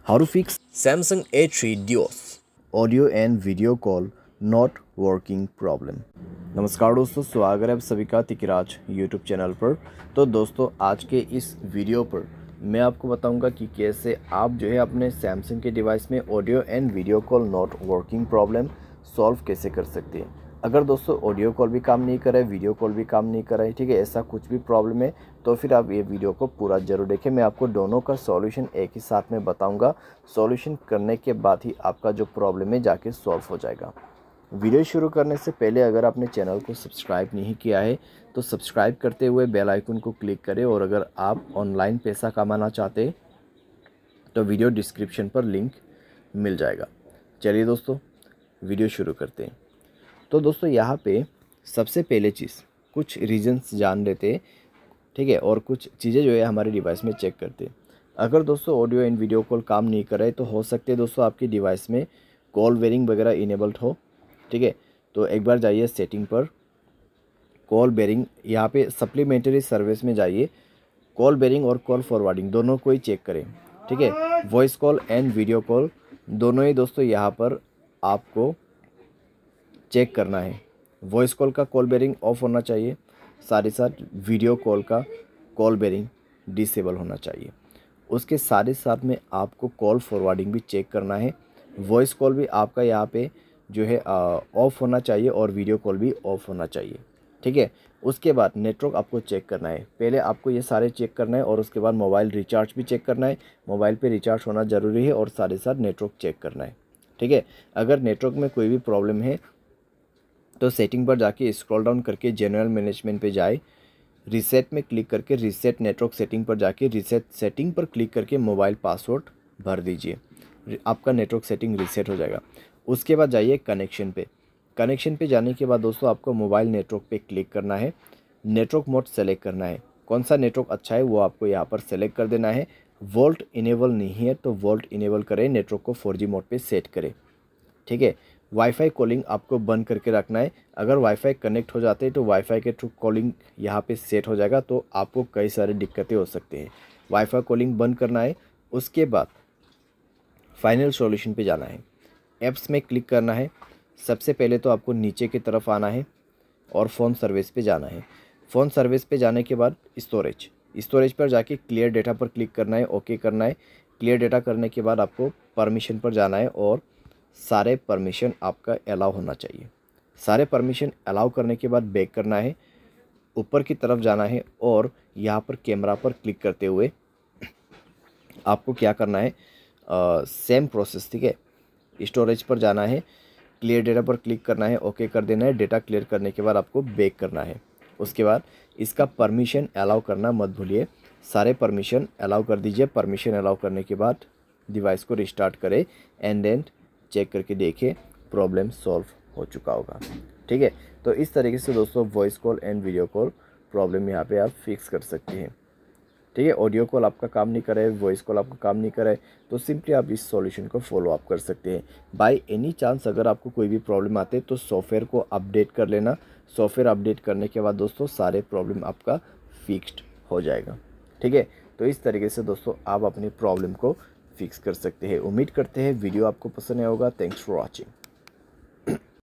How to fix Samsung A3 Duos audio and video call not working problem। नमस्कार दोस्तों, स्वागत है आप सभी का तिकराज यूट्यूब चैनल पर। तो दोस्तों, आज के इस वीडियो पर मैं आपको बताऊंगा कि कैसे आप जो है अपने सैमसंग के डिवाइस में audio and video call not working problem solve कैसे कर सकते हैं। अगर दोस्तों ऑडियो कॉल भी काम नहीं कर रहा है, वीडियो कॉल भी काम नहीं कर रहा है, ठीक है, ऐसा कुछ भी प्रॉब्लम है तो फिर आप ये वीडियो को पूरा ज़रूर देखें। मैं आपको दोनों का सॉल्यूशन एक ही साथ में बताऊंगा। सॉल्यूशन करने के बाद ही आपका जो प्रॉब्लम है जाके सॉल्व हो जाएगा। वीडियो शुरू करने से पहले अगर आपने चैनल को सब्सक्राइब नहीं किया है तो सब्सक्राइब करते हुए बेल आइकन को क्लिक करें, और अगर आप ऑनलाइन पैसा कमाना चाहते हैं तो वीडियो डिस्क्रिप्शन पर लिंक मिल जाएगा। चलिए दोस्तों, वीडियो शुरू करते हैं। तो दोस्तों, यहाँ पे सबसे पहले चीज़ कुछ रीजंस जान लेते हैं, ठीक है, और कुछ चीज़ें जो है हमारे डिवाइस में चेक करते हैं। अगर दोस्तों ऑडियो एंड वीडियो कॉल काम नहीं कर रहे तो हो सकते हैं दोस्तों आपकी डिवाइस में कॉल बेरिंग वगैरह इनेबल्ड हो, ठीक है। तो एक बार जाइए सेटिंग पर, कॉल बेरिंग, यहाँ पे सप्लीमेंट्री सर्विस में जाइए, कॉल बेरिंग और कॉल फॉरवर्डिंग दोनों को ही चेक करें, ठीक है। Voice call and video call दोनों ही दोस्तों यहाँ पर आपको चेक करना है। वॉइस कॉल का कॉल बेरिंग ऑफ होना चाहिए, साथ ही साथ वीडियो कॉल का कॉल बेरिंग डिसेबल होना चाहिए। उसके साथ ही साथ में आपको कॉल फॉरवर्डिंग भी चेक करना है। वॉइस कॉल भी आपका यहाँ पे जो है ऑफ होना चाहिए और वीडियो कॉल भी ऑफ होना चाहिए, ठीक है। उसके बाद नेटवर्क आपको चेक करना है। पहले आपको ये सारे चेक करना है और उसके बाद मोबाइल रिचार्ज भी चेक करना है। मोबाइल पे रिचार्ज होना ज़रूरी है और साथ ही साथ नेटवर्क चेक करना है, ठीक है। अगर नेटवर्क में कोई भी प्रॉब्लम है तो सेटिंग पर जाके स्क्रॉल डाउन करके जनरल मैनेजमेंट पे जाए, रीसेट में क्लिक करके रीसेट नेटवर्क सेटिंग पर जाके रीसेट सेटिंग पर क्लिक करके मोबाइल पासवर्ड भर दीजिए, आपका नेटवर्क सेटिंग रीसेट हो जाएगा। उसके बाद जाइए कनेक्शन पे। कनेक्शन पे जाने के बाद दोस्तों आपको मोबाइल नेटवर्क पे क्लिक करना है, नेटवर्क मोड सेलेक्ट करना है। कौन सा नेटवर्क अच्छा है वो आपको यहाँ पर सेलेक्ट कर देना है। वोल्ट इनेबल नहीं है तो वोल्ट इनेबल करें, नेटवर्क को 4G मोड पे सेट करें, ठीक है। वाईफाई कॉलिंग आपको बंद करके रखना है। अगर वाईफाई कनेक्ट हो जाते हैं तो वाईफाई के थ्रू कॉलिंग यहाँ पे सेट हो जाएगा, तो आपको कई सारी दिक्कतें हो सकती हैं। वाईफाई कॉलिंग बंद करना है। उसके बाद फाइनल सॉल्यूशन पे जाना है, ऐप्स में क्लिक करना है। सबसे पहले तो आपको नीचे की तरफ आना है और फ़ोन सर्विस पे जाना है। फ़ोन सर्विस पे जाने के बाद स्टोरेज पर जाके क्लियर डेटा पर क्लिक करना है, ओके करना है। क्लियर डेटा करने के बाद आपको परमिशन पर जाना है और सारे परमिशन आपका अलाउ होना चाहिए। सारे परमिशन अलाउ करने के बाद बैक करना है, ऊपर की तरफ जाना है और यहाँ पर कैमरा पर क्लिक करते हुए आपको क्या करना है, सेम प्रोसेस, ठीक है। स्टोरेज पर जाना है, क्लियर डेटा पर क्लिक करना है, ओके कर देना है। डेटा क्लियर करने के बाद आपको बैक करना है। उसके बाद इसका परमिशन अलाउ करना मत भूलिए, सारे परमिशन अलाउ कर दीजिए। परमिशन अलाउ करने के बाद डिवाइस को रिस्टार्ट करें एंड देन चेक करके देखें प्रॉब्लम सॉल्व हो चुका होगा, ठीक है। तो इस तरीके से दोस्तों voice call and video call problem यहाँ पे आप फिक्स कर सकते हैं, ठीक है। ऑडियो कॉल आपका काम नहीं कर रहा है, वॉइस कॉल आपका काम नहीं कर रहा है, तो सिंपली आप इस सॉल्यूशन को फॉलो अप कर सकते हैं। बाय एनी चांस अगर आपको कोई भी प्रॉब्लम आते है तो सॉफ्टवेयर को अपडेट कर लेना। सॉफ्टवेयर अपडेट करने के बाद दोस्तों सारे प्रॉब्लम आपका फिक्स्ड हो जाएगा, ठीक है। तो इस तरीके से दोस्तों आप अपनी प्रॉब्लम को फिक्स कर सकते हैं। उम्मीद करते हैं वीडियो आपको पसंद आया होगा। Thanks for watching.